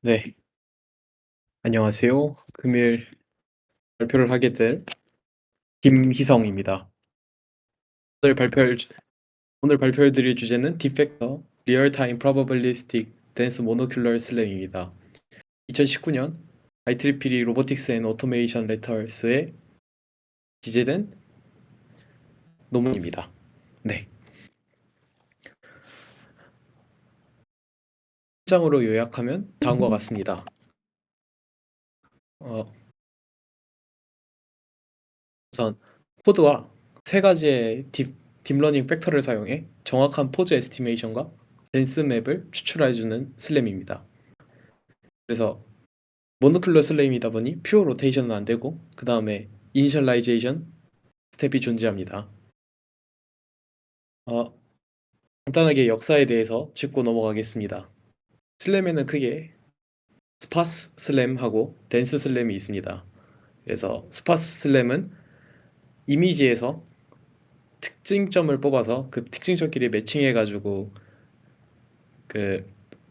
네. 안녕하세요. 금일 발표를 하게 될 김희성입니다. 오늘 발표할 주 오늘 발표해 드릴 주제는 디펙터 리얼 타임 프로바빌리스틱 덴스 모노큘러 슬램입니다. 2019년 IEEE 로보틱스 앤 오토메이션 레터스에 기재된 논문입니다. 네. 한 장으로 요약하면 다음과 같습니다. 어 우선 코드와 세 가지의 딥러닝 팩터를 사용해 정확한 포즈 에스티메이션과 덴스 맵을 추출해 주는 슬램입니다. 그래서 모노큘러 슬램이다 보니 퓨어 로테이션은 안 되고 그 다음에 이니셜라이제이션 스텝이 존재합니다. 어, 간단하게 역사에 대해서 짚고 넘어가겠습니다. 슬램에는 크게 스파스 슬램하고 덴스 슬램이 있습니다. 그래서 스파스 슬램은 이미지에서 특징점을 뽑아서 그 특징점끼리 매칭해가지고 그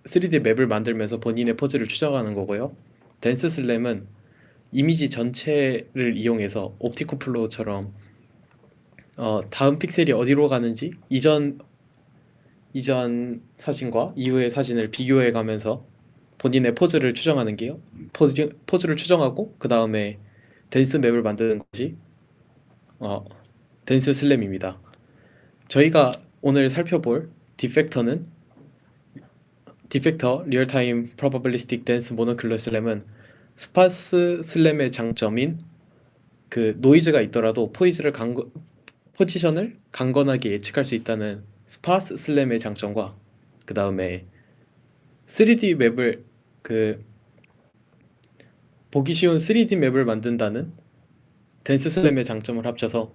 3D 맵을 만들면서 본인의 포즈를 추정하는 거고요. 덴스 슬램은 이미지 전체를 이용해서 옵티코 플로우처럼 다음 픽셀이 어디로 가는지 이전 사진과 이후의 사진을 비교해 가면서 본인의 포즈를 추정하는 게요. 포즈를 추정하고 그 다음에 댄스 맵을 만드는 것이 어, 댄스 슬램입니다. 저희가 오늘 살펴볼 디펙터는 디펙터 리얼타임 프로바빌리스틱 댄스 모노큘러 슬램은 스파스 슬램의 장점인 그 노이즈가 있더라도 포지션을 강건하게 예측할 수 있다는 스파스 슬램의 장점과 그 다음에 3D 맵을 그 보기 쉬운 3D 맵을 만든다는 댄스 슬램의 장점을 합쳐서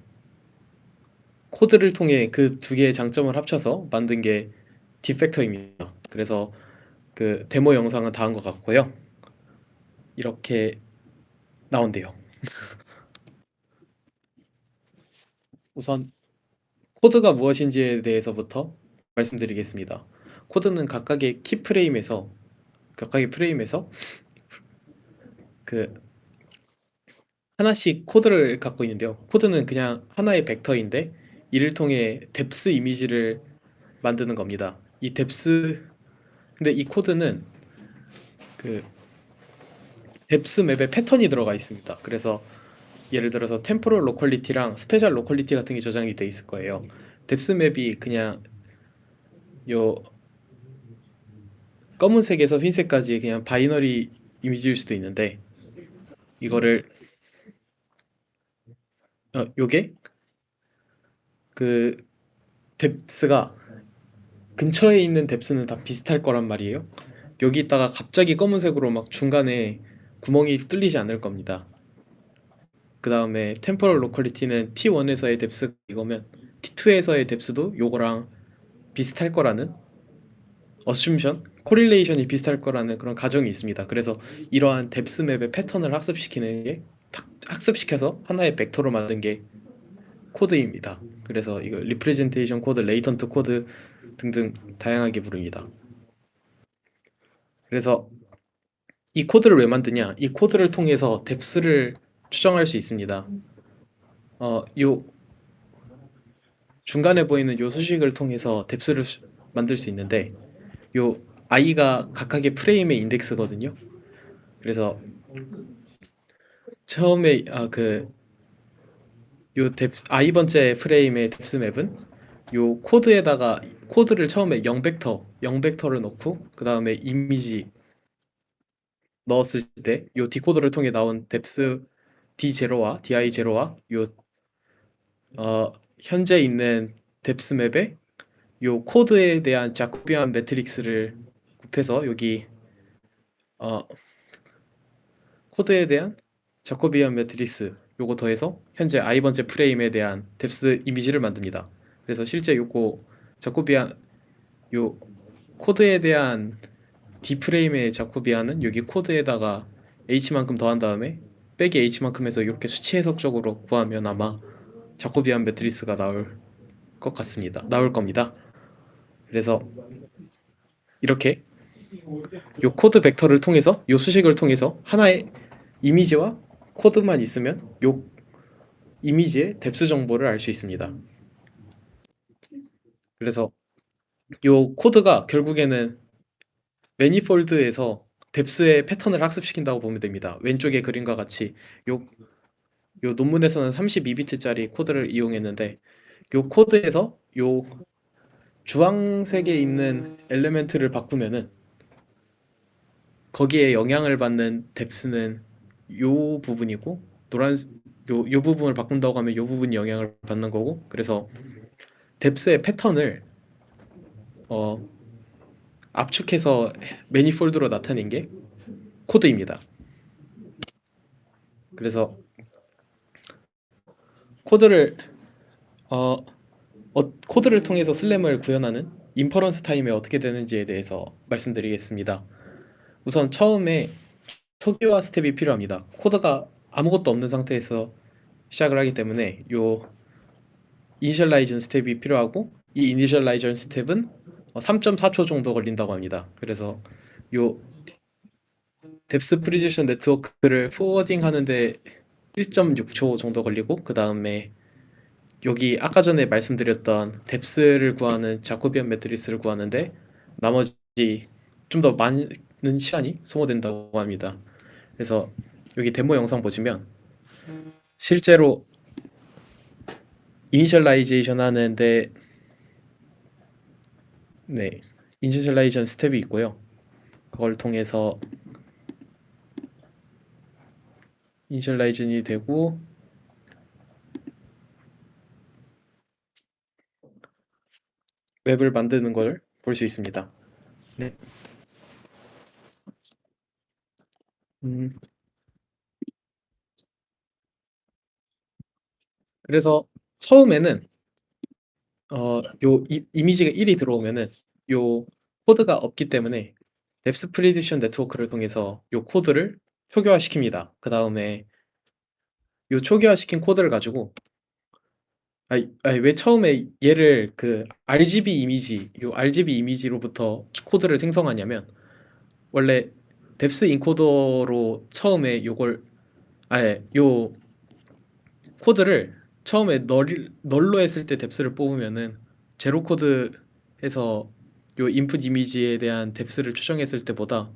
코드를 통해 그 두 개의 장점을 합쳐서 만든 게 디펙터입니다. 그래서 그 데모 영상은 다음과 같고요. 이렇게 나온대요. 우선 코드가 무엇인지에 대해서부터 말씀드리겠습니다. 코드는 각각의 프레임에서 그 하나씩 코드를 갖고 있는데요. 코드는 그냥 하나의 벡터인데 이를 통해 뎁스 이미지를 만드는 겁니다. 근데 이 코드는 그 뎁스 맵에 패턴이 들어가 있습니다. 그래서 예를 들어서 템포럴 로컬리티랑 스페셜 로컬리티 같은 게 저장이 돼 있을 거예요. 뎁스 맵이 그냥 요 검은색에서 흰색까지 그냥 바이너리 이미지일 수도 있는데 이거를 요게 그 뎁스가 근처에 있는 뎁스는 다 비슷할 거란 말이에요. 여기 있다가 갑자기 검은색으로 막 중간에 구멍이 뚫리지 않을 겁니다. 그 다음에 템포럴 로컬리티는 T1에서의 뎁스 이거면 T2에서의 뎁스도 요거랑 비슷할 거라는 어쌔션, 코릴레이션이 비슷할 거라는 그런 가정이 있습니다. 그래서 이러한 뎁스 맵의 패턴을 학습시키는 게 학습시켜서 하나의 벡터로 만든 게 코드입니다. 그래서 이거 리프레젠테이션 코드, 레이턴트 코드 등등 다양하게 부릅니다. 그래서 이 코드를 왜 만드냐? 이 코드를 통해서 뎁스를 추정할 수 있습니다. 요 중간에 보이는 요 수식을 통해서 뎁스를 만들 수 있는데 요 i가 각각의 프레임의 인덱스거든요. 그래서 처음에 요 i 번째 프레임의 뎁스 맵은 요 코드를 처음에 0벡터를 넣고 그 다음에 이미지 넣었을 때 요 디코더를 통해 나온 뎁스 D0와 DI0와 요 현재 있는 뎁스 맵에 요 코드에 대한 자코비안 매트릭스를 곱해서 여기 어, 코드에 대한 자코비안 매트릭스 요거 더해서 현재 i 번째 프레임에 대한 뎁스 이미지를 만듭니다. 그래서 실제 요거 자코비안 요 코드에 대한 D 프레임의 자코비안은 여기 코드에다가 h만큼 더한 다음에 빼기 h만큼 해서 이렇게 수치 해석적으로 구하면 아마 자코비안 매트리스가 나올 겁니다. 그래서 이렇게 요 코드 벡터를 통해서 요 수식을 통해서 하나의 이미지와 코드만 있으면 요 이미지의 뎁스 정보를 알 수 있습니다. 그래서 요 코드가 결국에는 매니폴드에서 뎁스의 패턴을 학습시킨다고 보면 됩니다. 왼쪽의 그림과 같이 요, 요 논문에서는 32비트짜리 코드를 이용했는데 요 코드에서 요 주황색에 있는 엘리멘트를 바꾸면은 거기에 영향을 받는 뎁스는 요 부분이고 노란 요 부분을 바꾼다고 하면 요 부분이 영향을 받는 거고 그래서 뎁스의 패턴을 어, 압축해서 매니폴드로 나타낸 게 코드입니다. 그래서 코드를 어, 코드를 통해서 슬램을 구현하는 인퍼런스 타임이 어떻게 되는지에 대해서 말씀드리겠습니다. 우선 처음에 초기화 스텝이 필요합니다. 코드가 아무것도 없는 상태에서 시작을 하기 때문에 요 이니셜라이전 스텝이 필요하고 이 이니셜라이전 스텝은 3.4초 정도 걸린다고 합니다. 그래서 요 뎁스 프리지션 네트워크를 포워딩 하는데 1.6초 정도 걸리고 그 다음에 여기 아까 전에 말씀드렸던 뎁스를 구하는 자코비안 매트리스를 구하는데 나머지 좀 더 많은 시간이 소모된다고 합니다. 그래서 여기 데모 영상 보시면 실제로 이니셜라이제이션 하는데 네, 이니셜라이제이션 스텝이 있고요. 그걸 통해서 이니셜라이즌이 되고 웹을 만드는 걸 볼 수 있습니다. 네. 음, 그래서 처음에는 요 이미지가 1이 들어오면은 요 코드가 없기 때문에 뎁스 프리디션 네트워크를 통해서 요 코드를 초기화시킵니다. 그 다음에 요 초기화시킨 코드를 가지고 아니 왜 처음에 얘를 그 RGB 이미지 요 RGB 이미지로부터 코드를 생성하냐면 원래 뎁스 인코더로 처음에 요걸 아예 요 코드를 처음에 널로 했을 때 뎁스를 뽑으면은 제로 코드에서 요 인풋 이미지에 대한 뎁스를 추정했을 때보다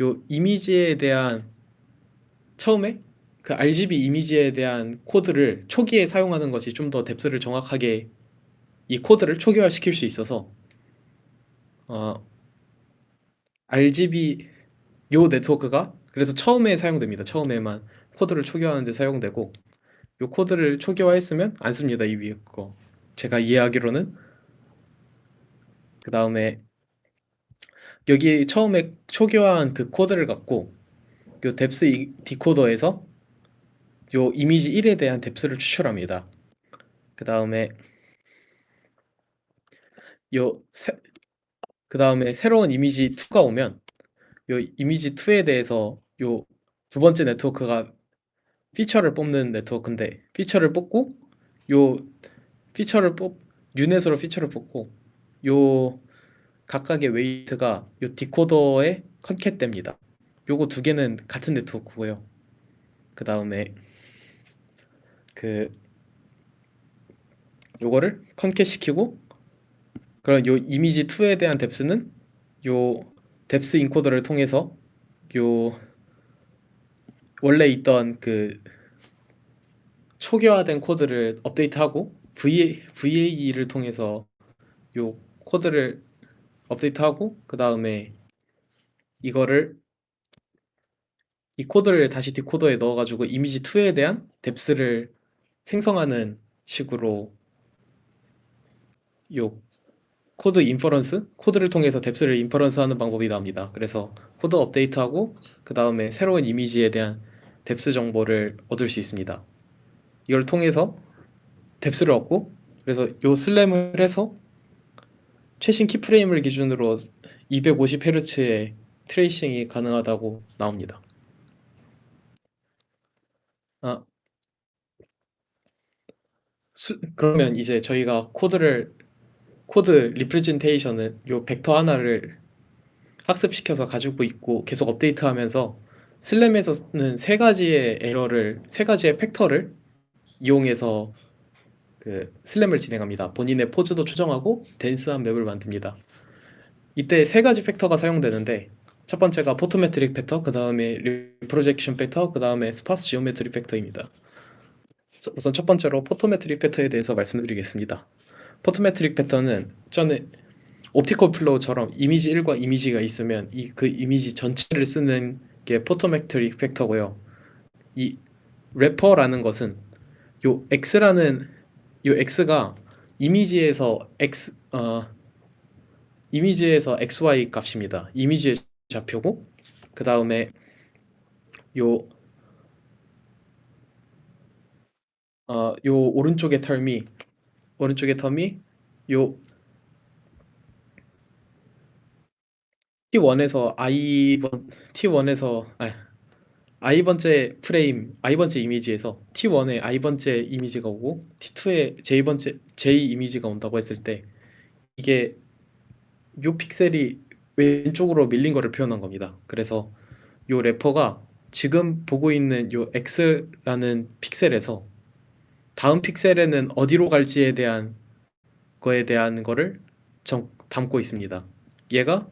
요 이미지에 대한 처음에 그 RGB 이미지에 대한 코드를 초기에 사용하는 것이 좀 더 뎁스를 정확하게 이 코드를 초기화시킬 수 있어서 어, RGB 요 네트워크가 그래서 처음에 사용됩니다. 처음에만 코드를 초기화하는 데 사용되고 요 코드를 초기화했으면 안 씁니다. 이 위에 거. 제가 이해하기로는 그 다음에 여기 처음에 초기화한 그 코드를 갖고 요 뎁스 디코더에서 요 이미지 1에 대한 뎁스를 추출합니다. 그 다음에 요 그 다음에 새로운 이미지 2가 오면 요 이미지 2에 대해서 요 두 번째 네트워크가 피처를 뽑는 네트워크인데 피처를 뽑고 요 피처를 뽑 유넷으로 피처를 뽑고 요 각각의 웨이트가 요 디코더에 컨캣됩니다. 요거 두 개는 같은 네트워크고요. 그 다음에 그 요거를 컨캣 시키고 그럼 요 이미지 2에 대한 뎁스는 요 뎁스 인코더를 통해서 요 원래 있던 그 초기화된 코드를 업데이트하고 VAE를 통해서 요 코드를 업데이트하고 그 다음에 이거를 이 코드를 다시 디코더에 넣어가지고 이미지 2에 대한 뎁스를 생성하는 식으로 요 코드 인퍼런스 코드를 통해서 뎁스를 인퍼런스하는 방법이 나옵니다. 그래서 코드 업데이트하고 그 다음에 새로운 이미지에 대한 뎁스 정보를 얻을 수 있습니다. 이걸 통해서 뎁스를 얻고 그래서 요 슬램을 해서 최신 키프레임을 기준으로 250Hz의 트레이싱이 가능하다고 나옵니다. 아, 그러면 이제 저희가 코드 리프레젠테이션은 요 벡터 하나를 학습시켜서 가지고 있고 계속 업데이트하면서 슬램에서는 세 가지의 팩터를 이용해서 그 슬램을 진행합니다. 본인의 포즈도 추정하고 댄스한 맵을 만듭니다. 이때 세 가지 팩터가 사용되는데 첫 번째가 포토메트릭 팩터, 그 다음에 리프로젝션 팩터, 그 다음에 스파스 지오메트리 팩터입니다. 우선 첫 번째로 포토메트릭 팩터에 대해서 말씀드리겠습니다. 포토메트릭 패턴은 전에 옵티컬 플로우처럼 이미지 1과 이미지가 있으면 그 이미지 전체를 쓰는 게 포토메트릭 팩터고요. 이 래퍼라는 것은 요 x라는 요 x가 이미지에서 xy 값입니다. 이미지의 좌표고 그 다음에 요 요 오른쪽의 텀이 요 T1에서 T1에서 I 번째 이미지에서 T1에 I 번째 이미지가 오고 T2에 J 이미지가 온다고 했을 때 이게 요 픽셀이 왼쪽으로 밀린 거를 표현한 겁니다. 그래서 요 래퍼가 지금 보고 있는 요 X라는 픽셀에서 다음 픽셀에는 어디로 갈지에 대한 거를 담고 있습니다. 얘가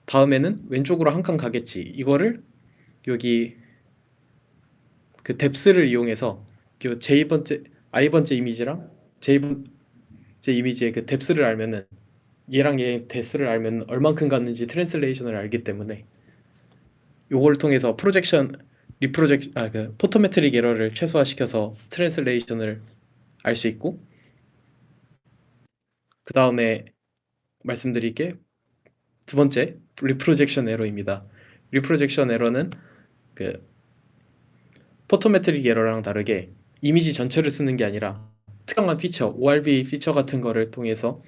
다음에는 왼쪽으로 한 칸 가겠지. 이거를 여기 그 뎁스를 이용해서 요 I 번째 이미지랑 J 번째 이미지의 그 뎁스를 알면은 얘랑 얘의 뎁스를 알면 얼만큼 갔는지 트랜슬레이션을 알기 때문에 요걸 통해서 그 포토메트릭 에러를 최소화시켜서 트랜슬레이션을 알 수 있고 그 다음에 말씀드릴 게 두 번째 리프로젝션 에러입니다. 리프로젝션 에러는 그 포토메트릭 에러랑 다르게 이미지 전체를 쓰는 게 아니라 특정한 피처, ORB 피처 같은 거를 통해서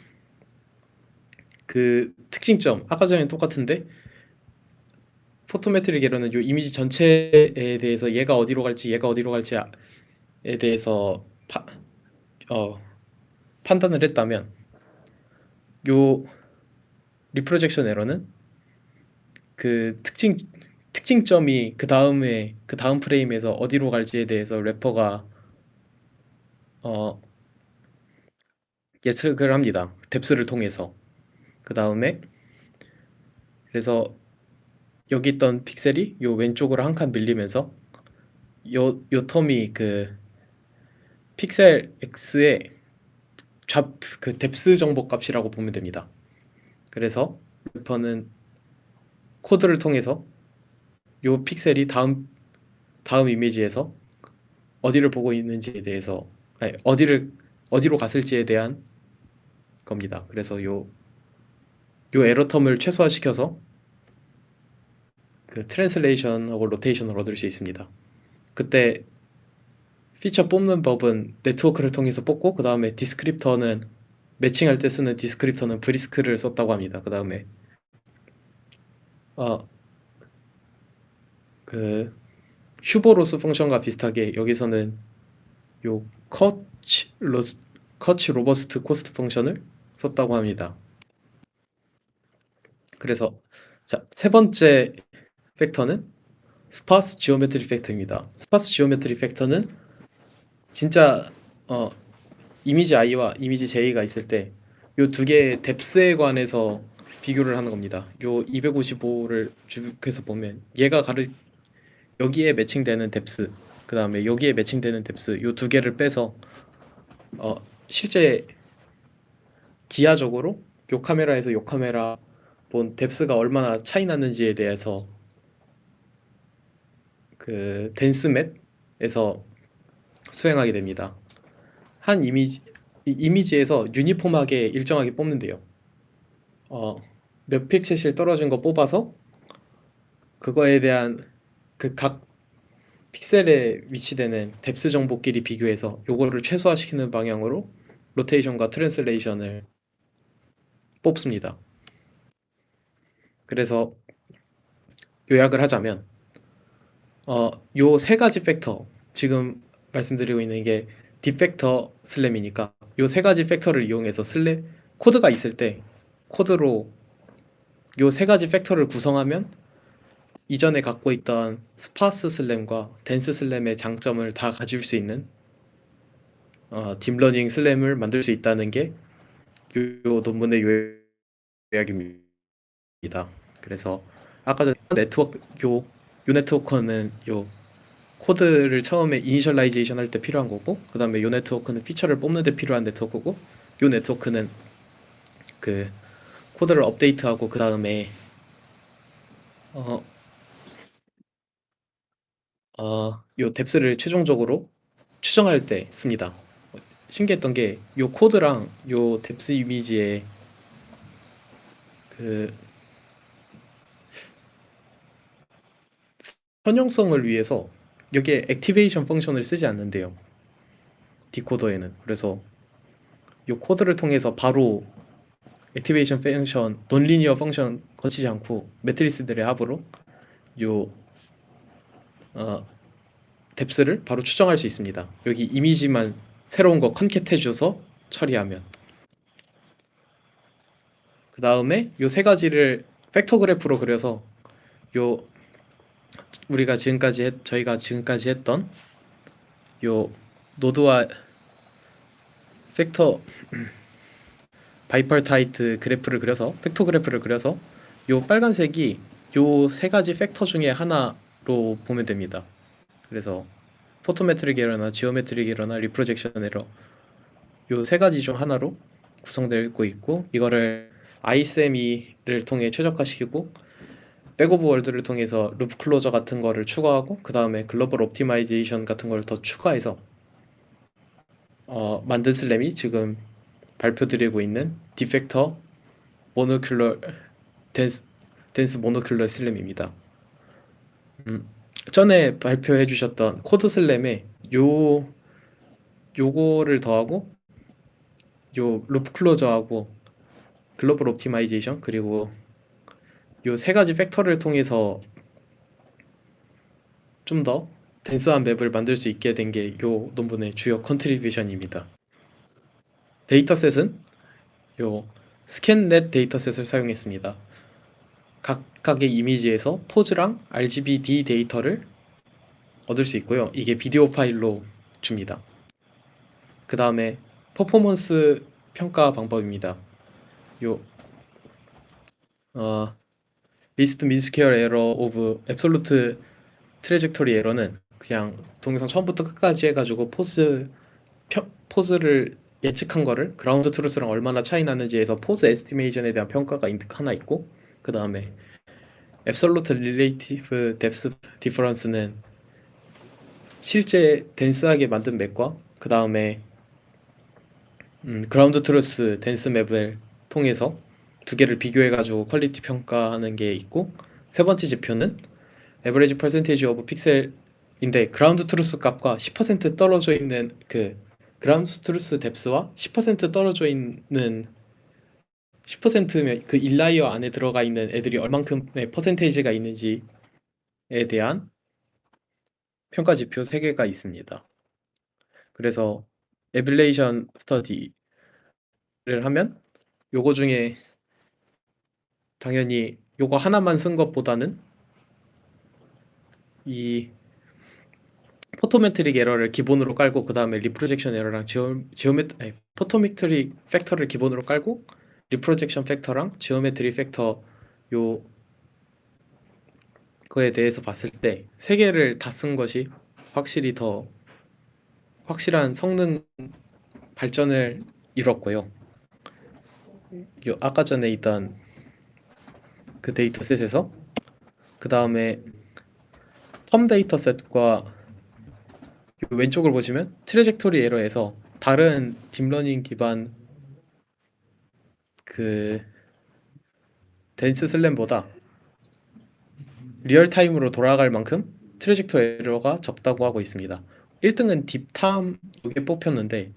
그 특징점, 아까 전에 똑같은데 포토메트릭 에러는 요 이미지 전체에 대해서 얘가 어디로 갈지에 대해서 판단을 했다면 요 리프로젝션 에러는 그 특징점이 그 다음 프레임에서 어디로 갈지에 대해서 래퍼가 어, 예측을 합니다. 뎁스를 통해서. 그 다음에 그래서 여기 있던 픽셀이 요 왼쪽으로 한 칸 밀리면서 요 텀이 그 픽셀 X의 그 뎁스 정보 값이라고 보면 됩니다. 그래서 래퍼는 코드를 통해서 요 픽셀이 다음 이미지에서 어디를 보고 있는지에 대해서 어디로 갔을지에 대한 겁니다. 그래서 요 에러 텀을 최소화시켜서 그 트랜슬레이션하고 로테이션을 얻을 수 있습니다. 그때 피처 뽑는 법은 네트워크를 통해서 뽑고 그 다음에 디스크립터는 매칭할 때 쓰는 디스크립터는 브리스크를 썼다고 합니다. 그 다음에 그 슈버로스 펑션과 비슷하게 여기서는 요 커치 로버스트 코스트 펑션을 썼다고 합니다. 그래서 세 번째 팩터는 스파스 지오메트리 팩터입니다. 스파스 지오메트리 팩터는 진짜 이미지 i와 이미지 j가 있을 때 요 두 개의 뎁스에 관해서 비교를 하는 겁니다. 요 255를 주석해서 보면 여기에 매칭되는 뎁스 그 다음에 여기에 매칭되는 뎁스 요 두 개를 빼서 실제 기하적으로 요 카메라에서 요 카메라 본 뎁스가 얼마나 차이 나는지에 대해서 그 댄스맵에서 수행하게 됩니다. 한 이미지에서 유니폼하게 일정하게 뽑는데요. 몇 픽셀씩 떨어진 거 뽑아서 그거에 대한 그 각 픽셀에 위치되는 뎁스 정보끼리 비교해서 요거를 최소화시키는 방향으로 로테이션과 트랜슬레이션을 뽑습니다. 그래서 요약을 하자면 요 세 가지 팩터 지금 말씀드리고 있는 게 디팩터 슬램이니까 요 세 가지 팩터를 이용해서 코드가 있을 때 코드로 요 세 가지 팩터를 구성하면 이전에 갖고 있던 스파스 슬램과 덴스 슬램의 장점을 다 가질 수 있는 딥러닝 슬램을 만들 수 있다는 게 요 논문의 요약입니다. 그래서 아까 전에 요 네트워크는 요 코드를 처음에 이니셜라이제이션 할 때 필요한 거고, 그 다음에 요 네트워크는 피처를 뽑는 데 필요한 네트워크고, 요 네트워크는 그 코드를 업데이트하고 그 다음에 어, 요 뎁스를 최종적으로 추정할 때 씁니다. 신기했던 게 요 코드랑 요 뎁스 이미지의 그 선형성을 위해서 여기에 액티베이션 펑션을 쓰지 않는데요. 디코더에는. 그래서 요 코드를 통해서 바로 액티베이션 펑션, 논리니어 펑션 거치지 않고 매트리스들의 합으로 요 어, 뎁스를 바로 추정할 수 있습니다. 여기 이미지만 새로운 거 컨캣해 줘서 처리하면. 그 다음에 요 세 가지를 팩터 그래프로 그려서 요 저희가 지금까지 했던 요 노드와 팩터 바이퍼타이트 그래프를 그려서 팩터 그래프를 그려서 요 빨간색이 요 세 가지 팩터 중에 하나로 보면 됩니다. 그래서 포토메트릭 에러나 지오메트릭 에러나 리프로젝션 에러 요 세 가지 중 하나로 구성되고 있고, 이거를 ISME를 통해 최적화시키고 백오브 월드를 통해서 루프 클로저 같은 거를 추가하고, 그 다음에 글로벌 옵티마이제이션 같은 걸 더 추가해서 만든 슬램이 지금 발표드리고 있는 디펙터 모노큘러 덴스 모노큘러 슬램입니다. 전에 발표해 주셨던 코드 슬램에 요 요거를 더하고 요 루프 클로저하고 글로벌 옵티마이제이션 그리고 요 세 가지 팩터를 통해서 좀 더 덴스한 맵을 만들 수 있게 된 게 요 논문의 주요 컨트리뷰션입니다. 데이터셋은 요 스캔넷 데이터셋을 사용했습니다. 각각의 이미지에서 포즈랑 RGBD 데이터를 얻을 수 있고요. 이게 비디오 파일로 줍니다. 그 다음에 퍼포먼스 평가 방법입니다. 요 리스트 민스퀘어 에러 오브 앱솔루트 트레젝토리 에러는 그냥 동영상 처음부터 끝까지 해가지고 포즈를 예측한 거를 그라운드 트루스랑 얼마나 차이 나는지 해서 포즈 에스티메이션에 대한 평가가 하나 있고, 그 다음에 앱솔루트 릴레이티브 뎁스 디퍼런스는 실제 덴스하게 만든 맵과 그 다음에 그라운드 트루스 덴스 맵을 통해서 두 개를 비교해가지고 퀄리티 평가하는 게 있고, 세 번째 지표는 에버리지 퍼센테이지 오브 픽셀인데 그라운드 트루스 값과 10% 떨어져 있는 그 그라운드 트루스 뎁스와 10% 떨어져 있는 10%면 그 인라이어 안에 들어가 있는 애들이 얼만큼의 퍼센테이지가 있는지에 대한 평가 지표 3개가 있습니다. 그래서 에빌레이션 스터디를 하면 요거 중에 당연히 요거 하나만 쓴 것보다는 이 포토메트릭 에러를 기본으로 깔고 그 다음에 리프로젝션 에러랑 포토메트릭 팩터를 기본으로 깔고 리프로젝션 팩터랑 지오메트리 팩터 요 거에 대해서 봤을 때 세 개를 다 쓴 것이 확실히 더 확실한 성능 발전을 이뤘고요. 요 아까 전에 있던 그 데이터셋에서 그 다음에 텀 데이터셋과 왼쪽을 보시면 트레젝토리 에러에서 다른 딥러닝 기반 그 덴스 슬램보다 리얼타임으로 돌아갈 만큼 트레젝토리 에러가 적다고 하고 있습니다. 1등은 딥탐 이게 뽑혔는데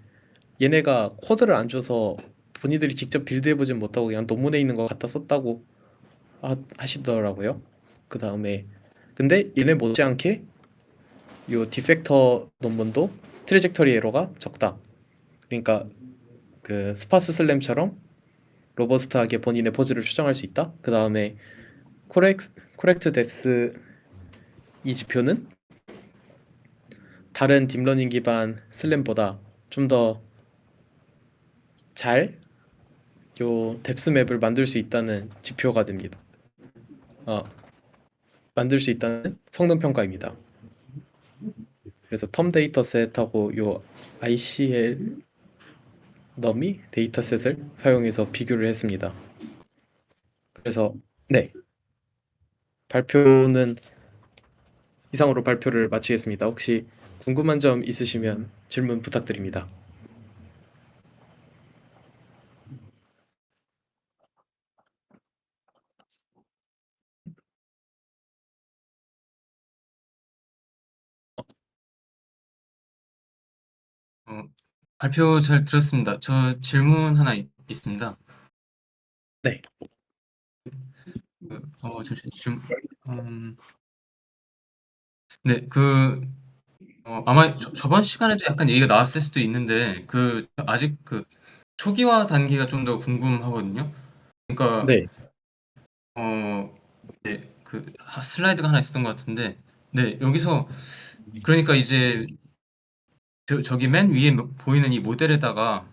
얘네가 코드를 안 줘서 본인들이 직접 빌드해보진 못하고 그냥 논문에 있는 거 갖다 썼다고 하시더라고요. 그 다음에 근데 얘네 못지않게 요 디펙터 논문도 트레젝터리 에러가 적다. 그러니까 그 스파스 슬램처럼 로버스트하게 본인의 포즈를 추정할 수 있다. 그 다음에 코렉트 뎁스 이 지표는 다른 딥러닝 기반 슬램보다 좀 더 잘 요 뎁스 맵을 만들 수 있다는 지표가 됩니다. 만들 수 있다는 성능 평가입니다. 그래서 텀 데이터셋하고 요 ICL 너미 데이터셋을 사용해서 비교를 했습니다. 그래서 네, 발표는 이상으로 발표를 마치겠습니다. 혹시 궁금한 점 있으시면 질문 부탁드립니다. 발표 잘 들었습니다. 저 질문 하나 있습니다. 네. 잠시만요. 네, 아마 저번 시간에도 약간 얘기가 나왔을 수도 있는데, 아직 초기화 단계가 좀 더 궁금하거든요. 그러니까, 네. 네, 슬라이드가 하나 있었던 것 같은데, 네, 여기서, 그러니까 이제, 저기 맨 위에 보이는 이 모델에다가,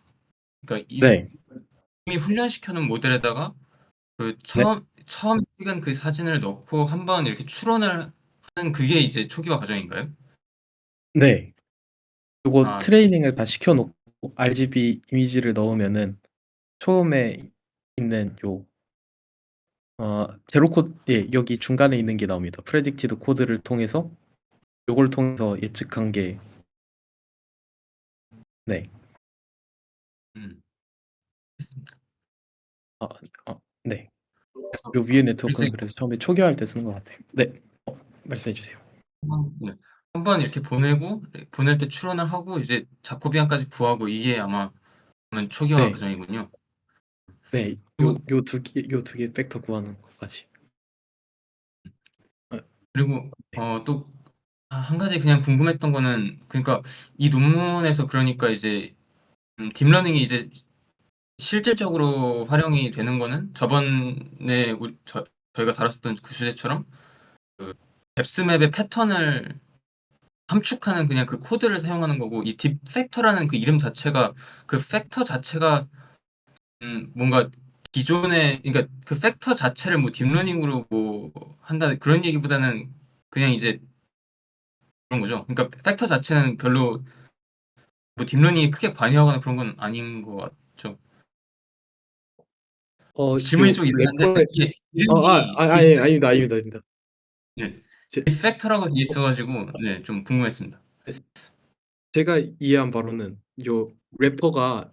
그러니까 네. 이미 훈련시켜 놓은 모델에다가, 네. 처음 찍은 그 사진을 넣고 한번 이렇게 추론을 하는 그게 이제 초기화 과정인가요? 네. 요거 아, 트레이닝을 다 시켜놓고 RGB 이미지를 넣으면은 처음에 있는 요 제로 코드, 예, 여기 중간에 있는 게 나옵니다. 프레딕티드 코드를 통해서 요걸 통해서 예측한 게 네. 알겠습니다. 아, 네. 그래서, 요 위에 그래서 네트워크는 그래서 처음에 초기화할 때 쓰는 것 같아요. 네. 말씀해 주세요. 네. 한번 이렇게 보내고, 보낼 때 추론을 하고, 이제 자코비안까지 구하고, 이게 아마 초기화 네. 과정이군요. 네. 그리고, 요 두 개 벡터 구하는 것까지. 어, 그리고, 네. 또, 한 가지 그냥 궁금했던 거는, 그러니까, 이 논문에서 그러니까 이제, 딥러닝이 이제 실질적으로 활용이 되는 거는 저번에 저희가 다뤘었던 그 주제처럼 앱스맵의 패턴을 함축하는 그냥 그 코드를 사용하는 거고 이 딥팩터라는 그 이름 자체가 그 팩터 자체가 뭔가 기존의 그러니까 그 팩터 자체를 뭐 딥러닝으로 뭐 한다 그런 얘기보다는 그냥 이제 그런 거죠. 그러니까 팩터 자체는 별로 뭐 딥러닝이 크게 관여하거나 그런 건 아닌 것 같죠. 질문이 요 좀 이상한데 래퍼에 이게 이름이 아닙니다. 아닙니다. 아닙니다. 네. 제, 팩터라고 돼 있어가지고 네, 좀 궁금했습니다. 제가 이해한 바로는 요 래퍼가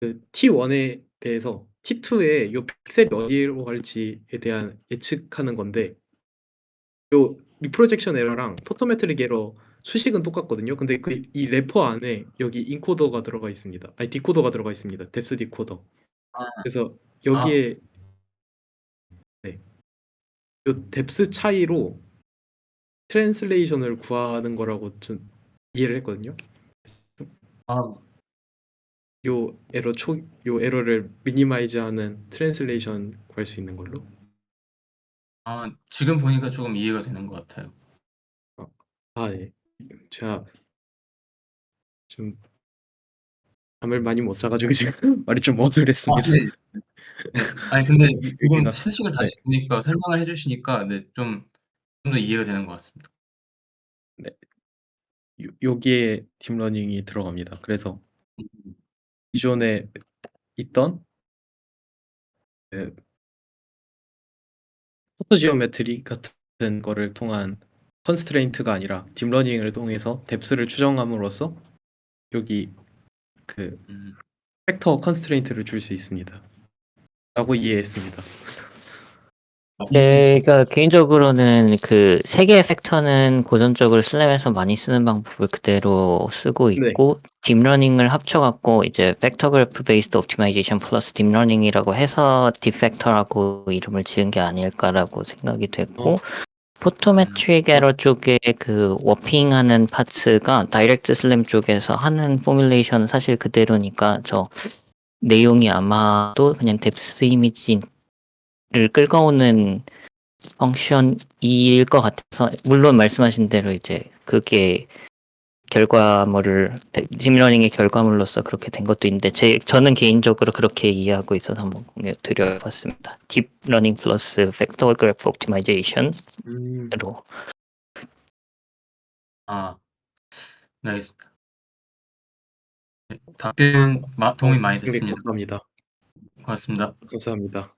그 T1에 대해서 T2에 요 픽셀이 어디로 갈지에 대한 예측하는 건데 요 리프로젝션 에러랑 포토메트릭 에러 수식은 똑같거든요. 근데 이 래퍼 안에 여기 인코더가 들어가 있습니다. 아니 디코더가 들어가 있습니다. 뎁스 디코더. 아, 그래서 아, 여기에 네, 요 뎁스 차이로 트랜슬레이션을 구하는 거라고 좀 이해를 했거든요. 아, 요 에러를 미니마이즈하는 트랜슬레이션 구할 수 있는 걸로. 지금 보니까 조금 이해가 되는 것 같아요. 어, 네. 제가 좀 잠을 많이 못 자가지고 지금 말이 좀 어눌했습니다. 네. 네. 아니 근데 지금 여기가 스식을 네, 다시 보니까 설명을 해주시니까 네, 좀 더 이해가 되는 것 같습니다. 네. 여기에 딥러닝이 들어갑니다. 그래서 음, 기존에 있던 그 포토지오메트리 같은 거를 통한 컨스트레인트가 아니라 딥러닝을 통해서 뎁스를 추정함으로써 여기 그 음. 팩터 컨스트레인트를 줄 수 있습니다. 라고 이해했습니다. 제가 개인적으로는 그 세 개의 팩터는 고전적으로 슬램에서 많이 쓰는 방법을 그대로 쓰고 네. 있고 딥러닝을 합쳐갖고 이제 팩터 그래프 베이스드 옵티마이제이션 플러스 딥러닝이라고 해서 딥팩터라고 이름을 지은 게 아닐까라고 생각이 됐고 포토메트릭 에러 쪽에 그 워핑하는 파츠가 다이렉트 슬램 쪽에서 하는 포뮬레이션은 사실 그대로니까 저 내용이 아마도 그냥 뎁스 이미지를 끌어오는 펑션일 것 같아서, 물론 말씀하신 대로 이제 그게 결과물을 딥러닝의 결과물로서 그렇게 된 것도 있는데 저는 개인적으로 그렇게 이해하고 있어서 한번 공유 드려봤습니다. 딥러닝 플러스 팩터 그래프 옵티마이제이션으로. 아, 네, 알겠습니다. 네, 답변 도움이 많이 굉장히 됐습니다. 감사합니다. 고맙습니다. 감사합니다.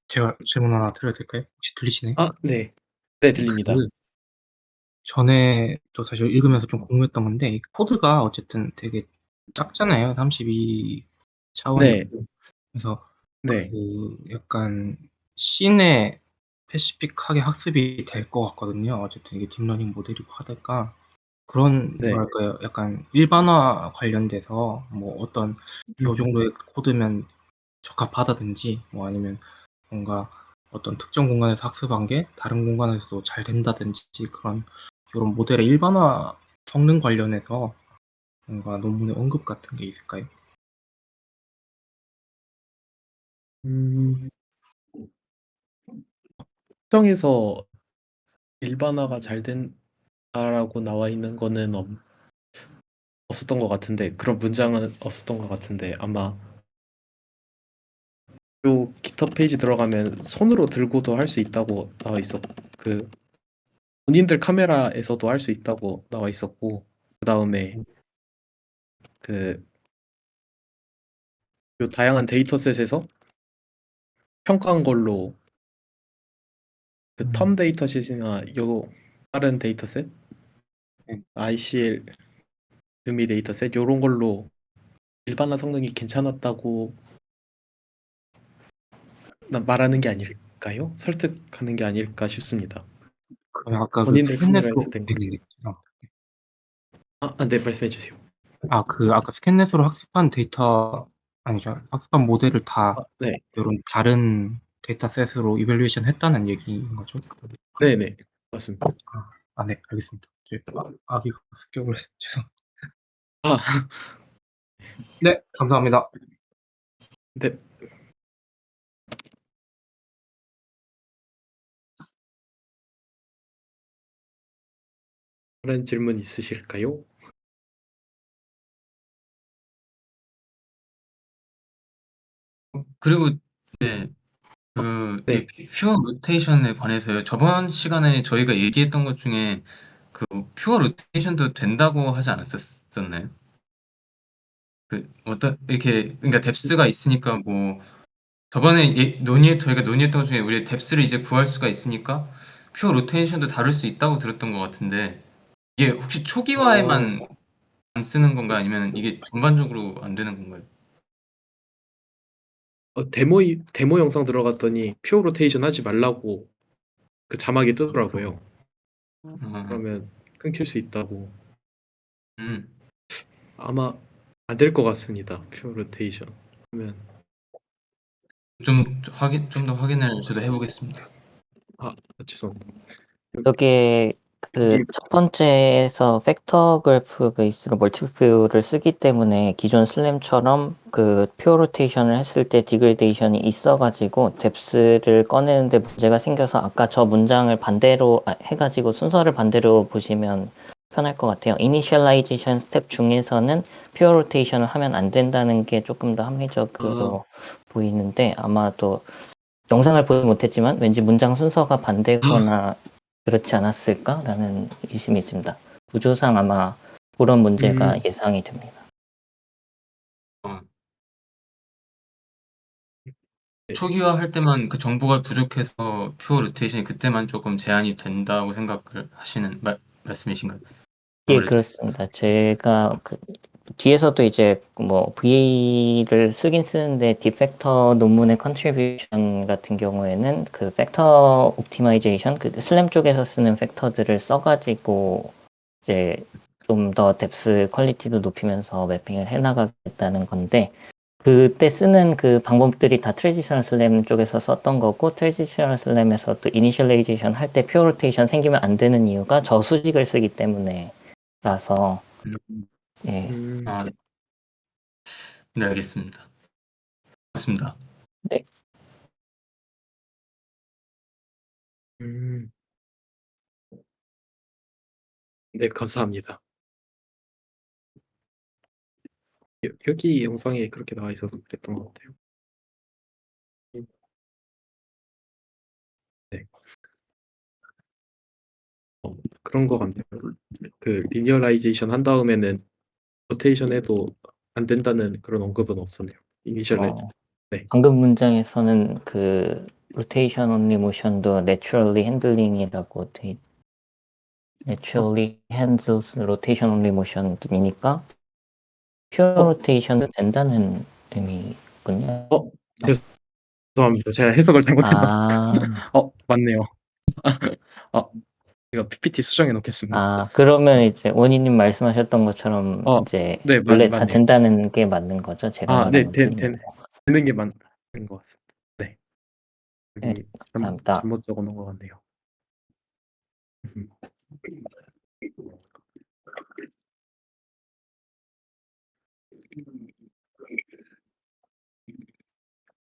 제가 질문 하나 드려도 될까요? 혹시 들리시나요? 네. 네, 들립니다. 전에 또 사실 읽으면서 좀 궁금했던 건데, 이 코드가 어쨌든 되게 작잖아요. 32 네. 차원이고. 그래서 네. 약간 C내 스페시픽하게 학습이 될 것 같거든요. 어쨌든 이게 딥러닝 모델이고 하니까. 그런 네. 뭐랄까요, 약간 일반화 관련돼서 뭐 어떤 요 정도의 코드면 적합하다든지, 뭐 아니면 뭔가 어떤 특정 공간에서 학습한 게 다른 공간에서도 잘 된다든지, 그런 요런 모델의 일반화 성능 관련해서 뭔가 논문에 언급 같은 게 있을까요? 특정에서 일반화가 잘 된다라고 나와 있는 거는 없었던 것 같은데, 그런 문장은 없었던 것 같은데, 아마 요 깃허브 페이지 들어가면 손으로 들고도 할 수 있다고 나와 그 본인들 카메라에서도 할 수 있다고 나와 있었고, 그 다음에 요 다양한 데이터셋에서 평가한 걸로 그 텀 데이터셋이나 요 다른 데이터셋, ICL 드미 데이터셋 요런 걸로 일반화 성능이 괜찮았다고 말하는 게 아닐까요? 설득하는 게 아닐까 싶습니다. 그러면 아까 그 본인들 카메라에서 스캔넷으로 된 거. 네네네. 죄송합니다. 네, 말씀해 주세요. 아까 스캔넷으로 학습한 데이터, 아니죠. 학습한 모델을 다 네. 요런 다른 데이터셋으로 이밸류에이션 했다는 얘기인 거죠? 네네. 맞습니다. 네, 알겠습니다. 아기가 습격을 해서 죄송합니다. 아, 네, 감사합니다. 네. 다른 질문 있으실까요? 그리고 네, 네. 퓨어 로테이션에 관해서요. 저번 시간에 저희가 얘기했던 것 중에 그 퓨어 로테이션도 된다고 하지 않았었나요? 이렇게 그러니까 뎁스가 있으니까 뭐 저번에 저희가 논의했던 것 중에 우리 뎁스를 이제 구할 수가 있으니까 퓨어 로테이션도 다룰 수 있다고 들었던 것 같은데 이게 혹시 초기화에만 안 쓰는 건가 아니면 이게 전반적으로 안 되는 건가요? 데모 영상 들어갔더니 퓨어 로테이션 하지 말라고 그 자막이 뜨더라고요. 그러면 끊길 수 있다고. 음, 아마 안 될 것 같습니다. 퓨어 로테이션 하면. 좀 더 확인을 저도 해보겠습니다. 죄송합니다. 여기에 그 첫 번째에서 팩터 그래프 베이스로 멀티플 뷰를 쓰기 때문에 기존 슬램처럼 그 퓨어 로테이션을 했을 때 디그레데이션이 있어가지고 뎁스를 꺼내는데 문제가 생겨서 아까 저 문장을 반대로 해가지고 순서를 반대로 보시면 편할 것 같아요. 이니셜라이제이션 스텝 중에서는 퓨어 로테이션을 하면 안 된다는 게 조금 더 합리적으로 보이는데, 아마도 영상을 보지 못했지만 왠지 문장 순서가 반대거나 그렇지 않았을까라는 의심이 있습니다. 구조상 아마 그런 문제가 예상이 됩니다. 초기화 할 때만 그 정보가 부족해서 퓨어 로테이션이 그때만 조금 제한이 된다고 생각을 하시는 말씀이신가요? 예, 아무래도. 그렇습니다. 제가 뒤에서도 이제 뭐 VA를 쓰긴 쓰는데 디팩터 논문의 컨트리뷰션 같은 경우에는 그 팩터 옵티마이제이션, 그 슬램 쪽에서 쓰는 팩터들을 써가지고 이제 좀 더 뎁스 퀄리티도 높이면서 매핑을 해나가겠다는 건데, 그때 쓰는 그 방법들이 다 트랜지셔널 슬램 쪽에서 썼던 거고, 트랜지셔널 슬램에서 또 이니셜라이제이션 할 때 퓨어 로테이션 생기면 안 되는 이유가 저수직을 쓰기 때문에 라서 예. 아, 네, 알겠습니다. 맞습니다. 네. 음. 네, 감사합니다. 여기 영상에 그렇게 나와 있어서 그랬던 것 같아요. 네. 그런 것 같네요. 그 리니어라이제이션 한 다음에는 로테이션 해도 안 된다는 그런 언급은 없었네요. 이니셜에. 네. 방금 문장에서는 그 rotation only motion도 naturally handling이라고 돼 naturally handles rotation only motion이니까 pure rotation도 된다는 의미군요. 죄송합니다. 제가 해석을 잘못했나? 아, 맞네요. 이거 PPT 수정해 놓겠습니다. 그러면 이제 원희님 말씀하셨던 것처럼 이제 네, 원래 다 맞네요. 된다는 게 맞는 거죠? 제가 말한 네, 건 틀린 거고. 되는 게 맞는 것 같습니다. 네. 네, 여기 감사합니다. 잘못 적어 놓은 것 같네요.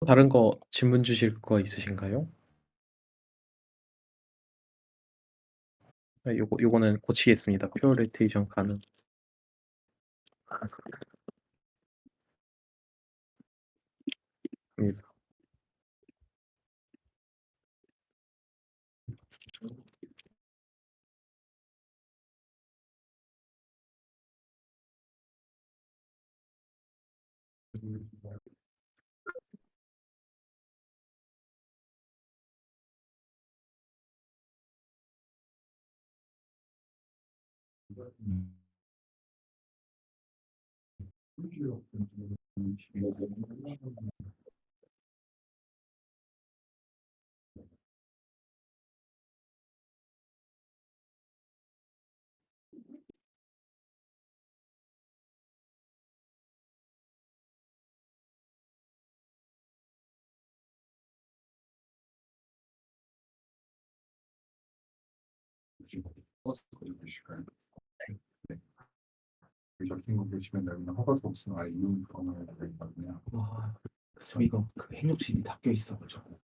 다른 거 질문 주실 거 있으신가요? 네, 요거는 고치겠습니다. 퓨어 로테이션 가능. 입니다. 적힌 거 보시면 되면 허가서 없으면 아예 이용 번호를 되거든요. 와, 이거 그 행복실이 닫혀 있어가지고.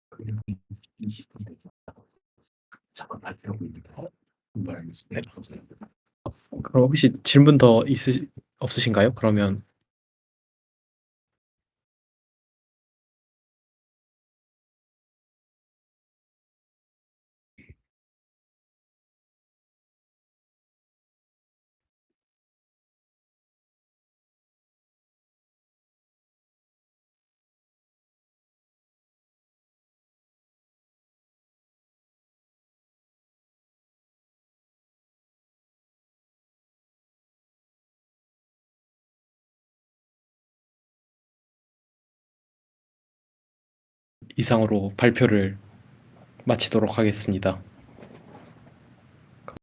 그냥 20분 되고 잠깐 발표하고 있는데. 네, 알겠습니다. 감사합니다. 그럼 혹시 질문 더 없으신가요? 그러면 이상으로 발표를 마치도록 하겠습니다.